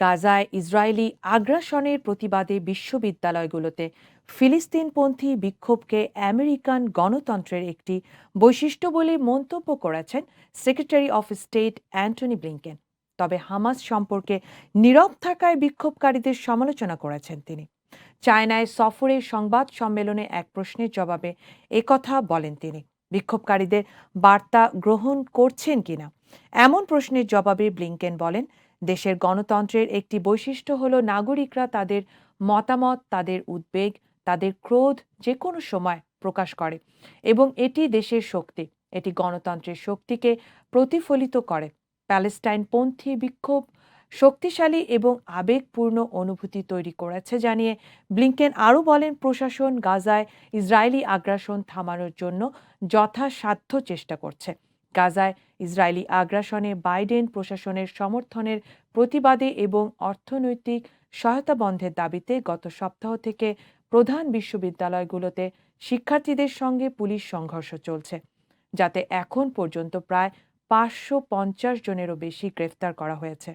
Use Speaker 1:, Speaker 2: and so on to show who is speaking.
Speaker 1: গাজায় ইসরায়েলি আগ্রাসনের প্রতিবাদে বিশ্ববিদ্যালয়গুলোতে ফিলিস্তিনপন্থী বিক্ষোভকে আমেরিকান গণতন্ত্রের একটি বৈশিষ্ট্য বলে মন্তব্য করেছেন secretary of state Antony Blinken. তবে হামাস সম্পর্কে নীরব থাকায় বিক্ষোভকারীদের সমালোচনা করেছেন তিনি। চায়নায় সফরে সংবাদ সম্মেলনে এক প্রশ্নের জবাবে একথা বলেন তিনি। বিক্ষোভকারীদের বার্তা গ্রহণ করছেন কিনা এমন প্রশ্নের জবাবে ব্লিংকেন বলেন, দেশের গণতন্ত্রের একটি বৈশিষ্ট্য হলো নাগরিকরা তাদের মতামত, তাদের উদ্বেগ, তাদের ক্রোধ যে কোনো সময় প্রকাশ করে এবং এটি দেশের শক্তি। এটি গণতন্ত্রের শক্তিকে প্রতিফলিত করে। প্যালেস্টাইনপন্থী বিক্ষোভ শক্তিশালী এবং আবেগপূর্ণ অনুভূতি তৈরি করেছে জানিয়ে ব্লিংকেন আরও বলেন, প্রশাসন গাজায় ইসরায়েলি আগ্রাসন থামানোর জন্য যথাসাধ্য চেষ্টা করছে। গাজায় ইসরায়েলি আগ্রাসনে বাইডেন প্রশাসনের সমর্থনের প্রতিবাদে এবং অর্থনৈতিক সহায়তা বন্ধের দাবিতে গত সপ্তাহ থেকে প্রধান বিশ্ববিদ্যালয়গুলোতে শিক্ষার্থীদের সঙ্গে পুলিশ সংঘর্ষ চলছে, যাতে এখন পর্যন্ত প্রায় 550 জনেরও বেশি গ্রেফতার করা হয়েছে।